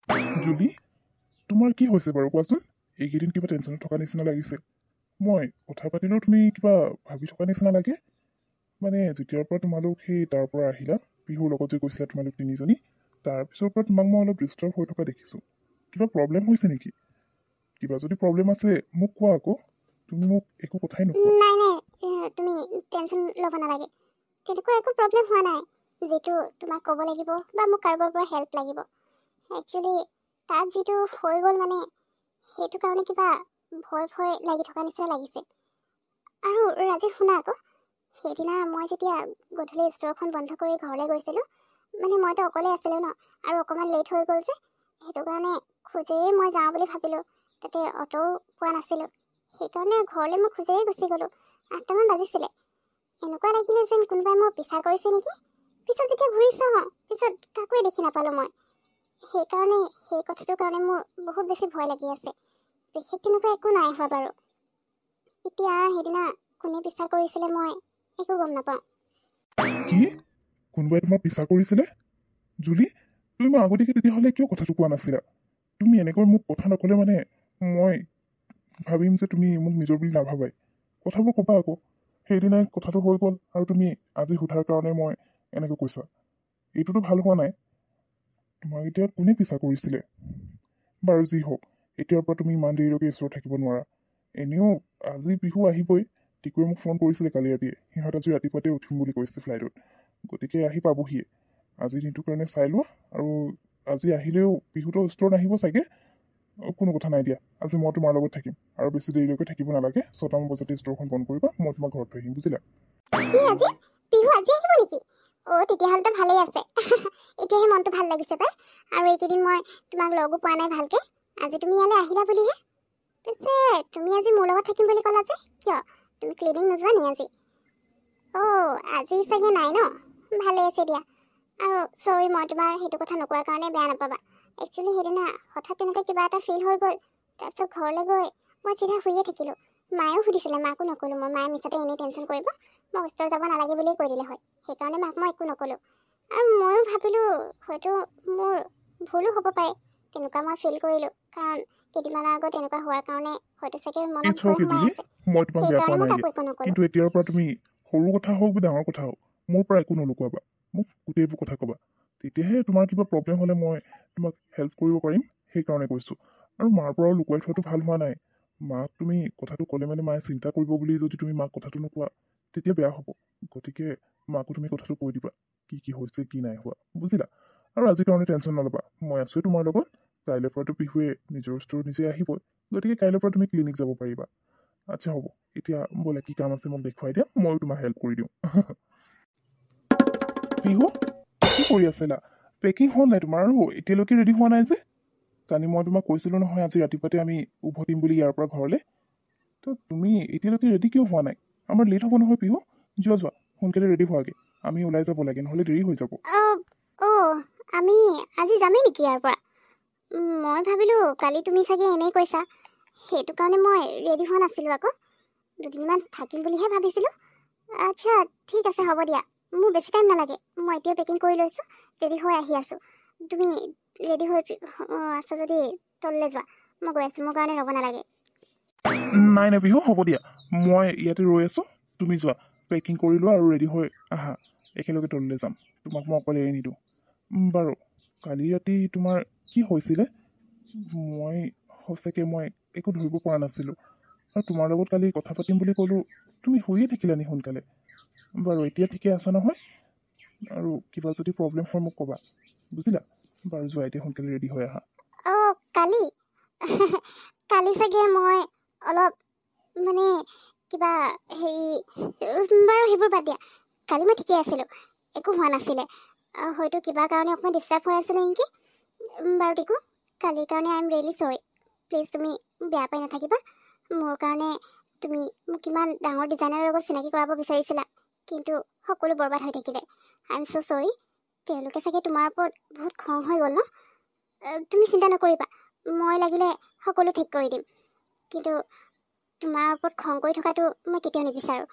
জুলি, তোমাৰ কি হৈছে বাৰু কোৱাচোন? এইকেইদিন কিবা টেনশ্যনত থকা নিচিনা লাগিছে। মই কথা পাতিলেও তুমি কিবা ভাবি থকা নিচিনা লাগে। মানে যেতিয়াৰ পৰা তোমালোক সেই তাৰ পৰা আহিলা, বিহুৰ লগত যে গৈছিলা তোমালোক তিনিজনী, তাৰপিছৰ পৰা তোমাক মই অলপ ডিষ্টাৰ্ব হৈ থকা দেখিছোঁ। কিবা প্ৰব্লেম হৈছে নেকি? কিবা যদি প্ৰব্লেম আছে মোক কোৱা আকৌ। তুমি মোক একো কথাই নোকোৱা। নাই নাই, তুমি টেনশ্যন ল'ব নালাগে। তেনেকুৱা একো প্ৰব্লেম হোৱা নাই, যিটো তোমাক ক'ব লাগিব বা মোক কাৰোবাৰ পৰা হেল্প লাগিব। একচুৱেলি তাত যিটো হৈ গ'ল মানে সেইটো কাৰণে কিবা ভয় ভয় লাগি থকা নিচিনা লাগিছে। আৰু ৰাজীৱ শুনা আকৌ, সেইদিনা মই যেতিয়া গধূলি ষ্ট'ৰখন বন্ধ কৰি ঘৰলৈ গৈছিলোঁ, মানে মইতো অকলে আছিলোঁ ন, আৰু অকণমান লেট হৈ গ'ল যে, সেইটো কাৰণে খোজেৰে মই যাওঁ বুলি ভাবিলোঁ। তাতে অ'টোও পোৱা নাছিলোঁ, সেইকাৰণে ঘৰলৈ মই খোজেৰে গুচি গ'লোঁ। 8টামান বাজিছিলে। এনেকুৱা লাগিলে যেন কোনোবাই মোৰ পিছা কৰিছে নেকি। পিছত যেতিয়া ঘূৰি চাওঁ, পিছত কাকোৱে দেখি নাপালোঁ মই। সেইকাৰণে সেই কথাটোৰ কাৰণে মোৰ বহুত বেছি ভয় লাগি আছে। বিশেষ তেনেকুৱা একো নাই হোৱা বাৰু। এতিয়া সেইদিনা কোনে পিছা কৰিছিলে মই একো গম নাপাওঁ। কি? কোনোবাই তোমাৰ পিছা কৰিছিলে? জুলি, তুমি মই আগতীয়াকৈ তেতিয়াহ'লে কিয় কথাটো কোৱা নাছিলা? তুমি এনেকৈ মোক কথা নক'লে মানে মই ভাবিম যে তুমি মোক নিজৰ বুলি নাভাবাই। কথাবোৰ ক'বা আকৌ। সেইদিনাই কথাটো হৈ গ'ল আৰু তুমি আজি সোধাৰ কাৰণে মই এনেকৈ কৈছা। এইটোতো ভাল হোৱা নাই। তোমাক এতিয়া কোনে পিছা কৰিছিলে? বাৰু যি হওক, এতিয়াৰ পৰা তুমি ইমান দেৰিলৈকে ওচৰত থাকিব নোৱাৰা। এনেও আজি বিহু আহিবই। টিকুৱে মোক ফোন কৰিছিলে কালি ৰাতিয়ে। সিহঁত আজি ৰাতিপুৱাতে উঠিম বুলি কৈছে ফ্লাইটত। গতিকে আহি পাবহিয়ে। আজি দিনটোৰ কাৰণে চাই লোৱা, আৰু আজি আহিলেও বিহুতো ষ্ট'ৰ নাহিব চাগে। কোনো কথা নাই দিয়া। আজি মই তোমাৰ লগত থাকিম, আৰু বেছি দেৰিলৈকে থাকিব নালাগে। 6টামান বজাতে ষ্ট'ৰখন বন্ধ কৰিবা, মই তোমাক ঘৰত থৈ আহিম, বুজিলা? কি আজি? বিহু আজি আহিব নেকি? তেতিয়াহ'লেতো ভালেই আছে। এতিয়াহে মনটো ভাল লাগিছে পাই। আৰু এইকেইদিন মই তোমাক লগো পোৱা নাই ভালকে। আজি তুমি ইয়ালৈ আহিলা বুলিহে। পিছে তুমি আজি মোৰ লগত থাকিম বুলি ক'লা যে, কিয়? তুমি ক্লিনিক নোযোৱা নি আজি? আজি চাগে নাই ন? ভালেই আছে দিয়া। আৰু চৰি, মই তোমাৰ সেইটো কথা নোকোৱাৰ কাৰণে বেয়া নাপাবা। একচুৱেলি সেইদিনা হঠাৎ তেনেকৈ কিবা এটা ফিল হৈ গ'ল। তাৰপিছত ঘৰলৈ গৈ মই চিধা শুইয়ে থাকিলোঁ। মায়েও সুধিছিলে, মাকো নক'লোঁ মই। মায়ে মিছতে এনেই টেনশ্যন কৰিব, মই ওচৰ যাব নালাগে বুলিয়ে কৈ দিলে হয়। সেইকাৰণে মাক মই একো নক'লোঁ। আৰু ময়ো ভাবিলোঁ হয়তো মোৰ ভুলো হ'ব পাৰে, তেনেকুৱা মই ফিল কৰিলোঁ। কাৰণ কেইদিনমানৰ আগত তেনেকুৱা হোৱাৰ কাৰণে হয়তো চাগে মনত ইটছ ভয় অ'কে সোমাই জুলি, আছে। মই তোমাক বেয়া সেইকাৰণে পোৱা মই নাই দিয়া। কাকো একো নক'লোঁ। কিন্তু এতিয়াৰ পৰা তুমি সৰু কথা হওক বা ডাঙৰ কথা হওক, মোৰ পৰা একো নলুকুৱাবা। মোক গোটেইবোৰ কথা ক'বা। তেতিয়াহে তোমাৰ কিবা প্ৰব্লেম হ'লে মই তোমাক হেল্প কৰিব পাৰিম। সেইকাৰণে কৈছোঁ। আৰু মাৰ পৰাও লুকুৱাই থোৱাটো ভাল হোৱা নাই। মাক তুমি কথাটো ক'লে মানে মায়ে চিন্তা কৰিব বুলি যদি তুমি মাক কথাটো নোকোৱা, তেতিয়া বেয়া হ'ব। গতিকে মাকো তুমি কথাটো কৈ দিবা, কি কি হৈছে কি নাই হোৱা, বুজিলা? আৰু আজিৰ কাৰণে টেনশ্যন নল'বা, মই আছোৱে তোমাৰ লগত। কাইলৈৰ পৰাতো বিহুৱে নিজৰ ষ্ট'ৰ নিজে আহিবই। গতিকে কাইলৈৰ পৰা তুমি ক্লিনিক যাব পাৰিবা। আচ্ছা হ'ব, এতিয়া ব'লা, কি কাম আছে মোক দেখুৱাই দিয়া, ময়ো তোমাক হেল্প কৰি দিওঁ। বিহু, কি কৰি আছিলা? পেকিং হ'ল নাই তোমাৰ? আৰু এতিয়ালৈকে ৰেডি হোৱা নাই যে? কালি মই তোমাক কৈছিলোঁ নহয় আজি ৰাতিপুৱাতে আমি উভতিম বুলি ইয়াৰ পৰা ঘৰলৈ। তো তুমি এতিয়ালৈকে ৰেডি কিয় হোৱা নাই? আমাৰ লেট হ'ব নহয় বিহু। যোৱা যোৱা, সোনকালে ৰেডি হোৱাগে। আমি ওলাই যাব লাগে, নহ'লে দেৰি হৈ যাব। আমি আজি যামেই নেকি ইয়াৰ পৰা? মই ভাবিলোঁ কালি তুমি চাগে এনেই কৈছা, সেইটো কাৰণে মই ৰেডি হোৱা নাছিলোঁ আকৌ। দুদিনমান থাকিম বুলিহে ভাবিছিলোঁ। আচ্ছা ঠিক আছে, হ'ব দিয়া। মোৰ বেছি টাইম নালাগে, মই এতিয়া পেকিং কৰি লৈছোঁ, ৰেডি হৈ আহি আছোঁ। তুমি ৰেডি হৈ আছা যদি তললৈ যোৱা, মই গৈ আছোঁ, মোৰ কাৰণে ৰ'ব নালাগে। নাই নাই বিহু, হ'ব দিয়া। মই ইয়াতে ৰৈ আছোঁ, তুমি যোৱা। পেকিং কৰি লোৱা আৰু ৰেডি হৈ আহা, একেলগে তললৈ যাম। তোমাক মই অকলে এৰি নিদিওঁ। বাৰু, কালি ৰাতি তোমাৰ কি হৈছিলে? মই সঁচাকৈ একো ধৰিব পৰা নাছিলোঁ। আৰু তোমাৰ লগত কালি কথা পাতিম বুলি ক'লোঁ, তুমি শুইয়ে থাকিলা নি সোনকালে? বাৰু, এতিয়া ঠিকে আছা নহয়? আৰু কিবা যদি প্ৰব্লেম হয় মোক ক'বা, বুজিলা? বাৰু যোৱা, এতিয়া সোনকালে ৰেডি হৈ আহা। কালি কালি চাগে মই অলপ মানে কিবা বাৰু সেইবোৰ বাদ দিয়া। কালি মই ঠিকে আছিলোঁ, একো হোৱা নাছিলে। হয়তো কিবা কাৰণে অকণমান ডিষ্টাৰ্ব হৈ আছিলে নেকি। বাৰু টিকু, কালিৰ কাৰণে আই এম ৰিয়েলি চৰি। প্লিজ তুমি বেয়া পাই নাথাকিবা। মোৰ কাৰণে তুমি মোক কিমান ডাঙৰ ডিজাইনাৰৰ লগত চিনাকি কৰাব বিচাৰিছিলা, কিন্তু সকলো বৰবাদ হৈ থাকিলে। আই এম ছ' চৰি। তেওঁলোকে চাগে তোমাৰ ওপৰত বহুত খং হৈ গ'ল ন? তুমি চিন্তা নকৰিবা, মই লাগিলে সকলো ঠিক কৰি দিম। কিন্তু তোমাৰ ওপৰত খং কৰি থকাটো মই কেতিয়াও নিবিচাৰোঁ।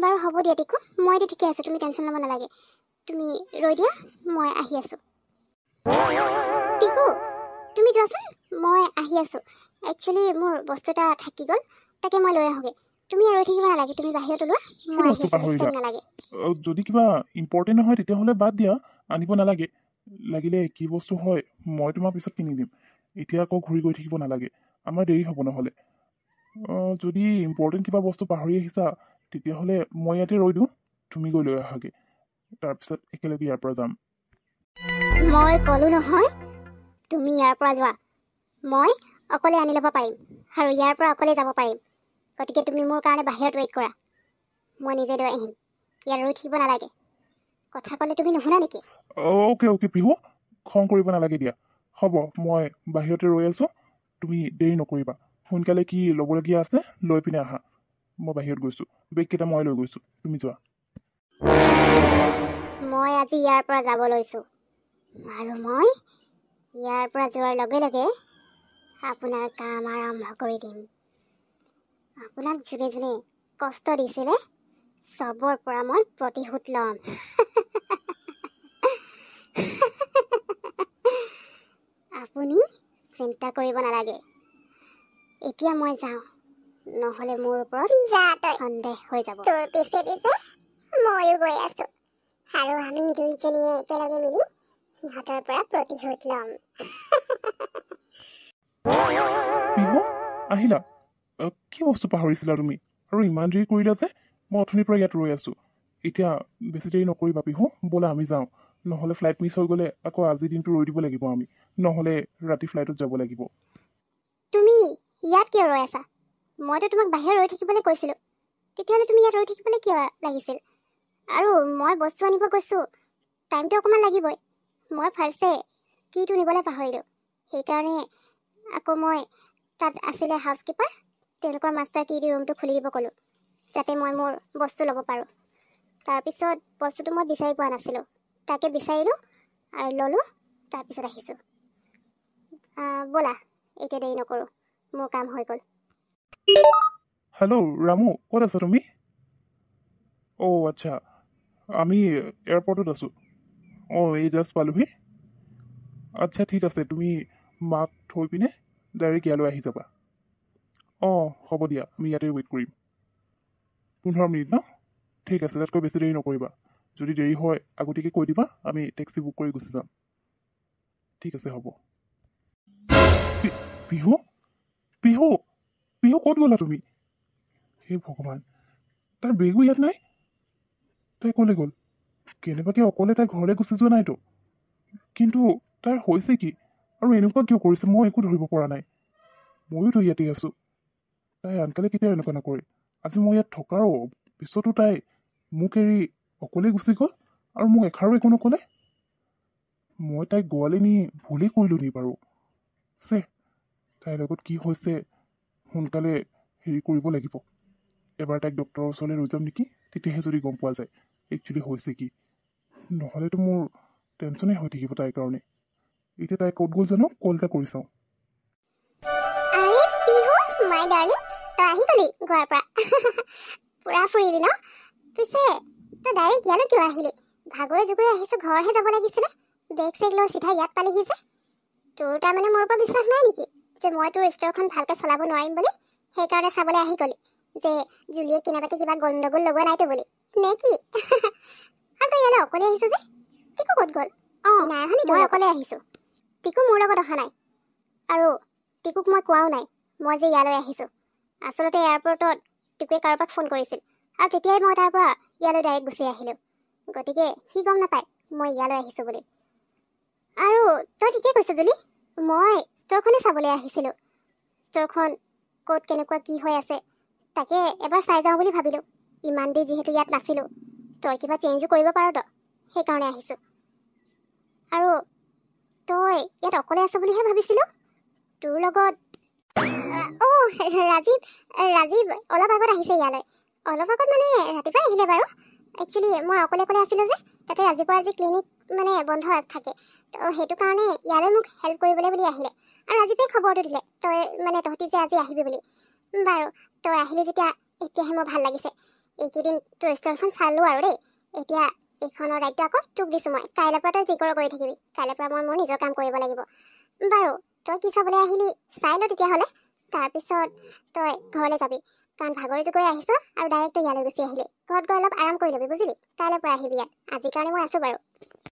বাৰু হ'ব দিয়া টিকু, মই এতিয়া ঠিকে আছোঁ, তুমি টেনশ্যন ল'ব নালাগে। তুমি ৰৈ দিয়া, মই আহি আছোঁ। টিকু, যোৱাচোন, মই আহি আছোঁ। একচুৱেলি মোৰ বস্তু এটা থাকি গ'ল, তাকে মই লৈ আহোঁগৈ। তুমি ৰৈ থাকিব নালাগে, তুমি বাহিৰত ওলোৱা, কি মই আহি বস্তু আছোঁ, বেছি পাহৰিলা টাইম নালাগে। যদি কিবা ইম্পৰ্টেণ্ট হয় তেতিয়াহ'লে বাদ দিয়া, আনিব নালাগে। লাগিলে কি বস্তু হয় মই তোমাক পিছত কিনি দিম, এতিয়া আকৌ ঘূৰি গৈ থাকিব নালাগে, আমাৰ দেৰি হ'ব নহ'লে। যদি ইম্পৰ্টেণ্ট কিবা বস্তু পাহৰি আহিছা তেতিয়াহ'লে মই ইয়াতে ৰৈ দিওঁ, তুমি গৈ লৈ আহাগে, তাৰপিছত একেলগে ইয়াৰ পৰা যাম। মই ক'লোঁ নহয়, তুমি ইয়াৰ পৰা যোৱা। মই অকলে আনি ল'ব পাৰিম আৰু ইয়াৰ পৰা অকলে যাব পাৰিম। গতিকে তুমি মোৰ কাৰণে বাহিৰত ৱেইট কৰা, মই নিজে লৈ আহিম। ইয়াত ৰৈ থাকিব নালাগে। কথা ক'লে তুমি নুশুনা নেকি? অ'কে পিহু, খং কৰিব নালাগে দিয়া। হ'ব, মই বাহিৰতে ৰৈ আছোঁ, তুমি দেৰি নকৰিবা। সোনকালে কি ল'বলগীয়া আছে লৈ পিনে আহা। মই বাহিৰত গৈছোঁ, বেগকেইটা মই লৈ গৈছোঁ, তুমি যোৱা। মই আজি ইয়াৰ পৰা যাব লৈছোঁ, আৰু মই ইয়াৰ পৰা যোৱাৰ লগে লগে আপোনাৰ কাম আৰম্ভ কৰি দিম। আপোনাক যোনে যোনে কষ্ট দিছিলে চবৰ পৰা মই প্ৰতিশোধ ল'ম। আপুনি চিন্তা কৰিব নালাগে। এতিয়া মই যাওঁ, নহ'লে মোৰ ওপৰত সন্দেহ হৈ যাব। তোৰ পিছে পিছে ময়ো গৈ আছো, আৰু আমি দুইজনীয়ে একেলগে মিলি সিহঁতৰ পৰা প্ৰতিশোধ ল'ম। পিহু, আহিলা? কি বস্তু পাহৰিছিলা তুমি? আৰু ইমান দেৰি কৰিলা যে? মই অথনিৰ পৰা ইয়াত ৰৈ আছোঁ। এতিয়া বেছি দেৰি নকৰিবা পিহু, ব'লা আমি যাওঁ। নহ'লে ফ্লাইট মিছ হৈ গ'লে আকৌ আজিৰ দিনটো ৰৈ দিব লাগিব আমি, নহ'লে ৰাতি ফ্লাইটত যাব লাগিব। তুমি ইয়াত কিয় ৰৈ আছা? মইতো তোমাক বাহিৰত ৰৈ থাকিবলৈ কৈছিলোঁ। তেতিয়াহ'লে তুমি ইয়াত ৰৈ থাকিবলৈ কিয় লাগিছিল? আৰু মই বস্তু আনিব গৈছোঁ, টাইমটো অকণমান লাগিবই। মই ফাৰ্ষ্টে কিটো নিবলৈ পাহৰিলোঁ, সেইকাৰণে আকৌ মই তাত আছিলে হাউচকিপাৰ, তেওঁলোকৰ মাষ্টাৰ কি দি ৰুমটো খুলি দিব ক'লোঁ, যাতে মই মোৰ বস্তু ল'ব পাৰোঁ। তাৰপিছত বস্তুটো মই বিচাৰি পোৱা নাছিলোঁ, তাকে বিচাৰিলোঁ আৰু ল'লোঁ, তাৰপিছত আহিছোঁ। ব'লা, এতিয়া দেৰি নকৰোঁ, মোৰ কাম হৈ গ'ল। হেল্ল' ৰামু, ক'ত আছা তুমি? আচ্ছা, আমি এয়াৰপৰ্টত আছোঁ। এই জাষ্ট পালোহি। আচ্ছা ঠিক আছে, তুমি মাক থৈ পিনে ডাইৰেক্ট ইয়ালৈ আহি যাবা। হ'ব দিয়া, আমি ইয়াতে ৱেইট কৰিম। 15 মিনিট ন? ঠিক আছে, তাতকৈ বেছি দেৰি নকৰিবা। যদি দেৰি হয় আগতীয়াকৈ কৈ দিবা, আমি টেক্সি বুক কৰি গুচি যাম। ঠিক আছে, হ'ব। পিহু পিহু পিহু ক'ত গ'লা তুমি? হে ভগৱান, তাৰ বেগো ইয়াত নাই। তাই ক'লৈ গ'ল? কেনেবাকৈ অকলে তাই ঘৰলৈ গুচি যোৱা নাইতো। কিন্তু তাইৰ হৈছে কি, আৰু এনেকুৱা কিয় কৰিছে মই একো ধৰিব পৰা নাই। ময়োতো ইয়াতে আছোঁ। তাই আনকালে কেতিয়াও এনেকুৱা নকৰে। আজি মই ইয়াত থকাৰ পিছতো তাই মোক এৰি অকলে গুচি গ'ল, আৰু মোক এষাৰো একো নক'লে। মই তাইক গোৱালে নি ভুলেই কৰিলোঁ নি বাৰু? তাইৰ লগত কি হৈছে সোনকালে হেৰি কৰিব লাগিব। এবাৰ তাইক ডক্টৰৰ ওচৰলৈ লৈ যাম নেকি, তেতিয়াহে যদি গম পোৱা যায় একচুৱেলি হৈছে কি। নহ'লেতো মোৰ টেনশ্যনেই হৈ থাকিব তাইৰ কাৰণে। এতিয়া তাই ক'ত গ'ল জানো, কল এটা কৰি চাওঁ। আৰে পিহু, মাই ডাৰ্লিং, তই আহি গ'লি গোৱাৰ পৰা। পুৰা ফুৰিলি ন? পিছে তই ডাইৰেক্ট ইয়ালৈ কিয় আহিলি? ভাগৰে জোগৰে আহিছোঁ, ঘৰহে যাব লাগিছিলে। বেগ চেগ লৈ চিধা ইয়াত পালিহি যে। তোৰ তাৰমানে মোৰ ওপৰত বিশ্বাস নাই নেকি, যে মই তোৰ ষ্ট'ৰখন ভালকৈ চলাব নোৱাৰিম বুলি? সেইকাৰণে চাবলৈ আহি গ'লি যে জুলিয়ে কেনেবাকৈ কিবা গণ্ডগোল লগোৱা নাইতো বুলি, নে কি? আৰু তই ইয়ালৈ অকলে আহিছোঁ যে? টিকু ক'ত গ'ল? নাই অহা নি? মই অকলে আহিছোঁ, টিকু মোৰ লগত অহা নাই। আৰু টিকুক মই কোৱাও নাই মই যে ইয়ালৈ আহিছোঁ। আচলতে এয়াৰপৰ্টত টিকুৱে কাৰোবাক ফোন কৰিছিল, আৰু তেতিয়াই মই তাৰ পৰা ইয়ালৈ ডাইৰেক্ট গুচি আহিলোঁ। গতিকে সি গম নাপায় মই ইয়ালৈ আহিছোঁ বুলি। আৰু তই ঠিকেই কৈছ জুলি, মই ষ্ট'ৰখনেই চাবলৈ আহিছিলোঁ। ষ্ট'ৰখন ক'ত কেনেকুৱা কি হৈ আছে তাকে এবাৰ চাই যাওঁ বুলি ভাবিলোঁ। ইমান দেৰি যিহেতু ইয়াত নাছিলোঁ, তই কিবা চেঞ্জো কৰিব পাৰ তো, সেইকাৰণে আহিছোঁ। আৰু তই ইয়াত অকলে আছ বুলিহে ভাবিছিলোঁ। তোৰ লগত ৰাজীৱ অলপ আগত আহিছে ইয়ালৈ। অলপ আগত মানে ৰাতিপুৱাই আহিলে বাৰু। একচুৱেলি মই অকলে আছিলোঁ যে, তাতে ৰাজীৱৰ আজি ক্লিনিক মানে বন্ধ থাকে, তো সেইটো কাৰণে ইয়ালৈ মোক হেল্প কৰিবলৈ বুলি আহিলে। আৰু ৰাজীৱে খবৰটো দিলে তহঁতি যে আজি আহিবি বুলি। বাৰু, তই আহিলি যেতিয়া এতিয়াহে মোৰ ভাল লাগিছে। এইকেইদিন তোৰ ৰেষ্টুৰেণ্টখন চালোঁ আৰু দেই। এতিয়া এইখনৰ দায়িত্ব আকৌ তোক দিছোঁ মই। কাইলৈৰ পৰা তই যি কৰ কৰি থাকিবি। কাইলৈৰ পৰা মই মোৰ নিজৰ কাম কৰিব লাগিব। বাৰু, তই কি চাবলৈ আহিলি চাই ল তেতিয়াহ'লে তাৰপিছত তই ঘৰলৈ যাবি কাৰণ ভাগৰি জুগৰি আহিছ আৰু ডাইৰেক্ট তই ইয়ালৈ গুচি আহিলি ঘৰত গৈ অলপ আৰাম কৰি ল'বি বুজিলি কাইলৈৰ পৰা আহিবি ইয়াত আজিৰ কাৰণে মই আছোঁ বাৰু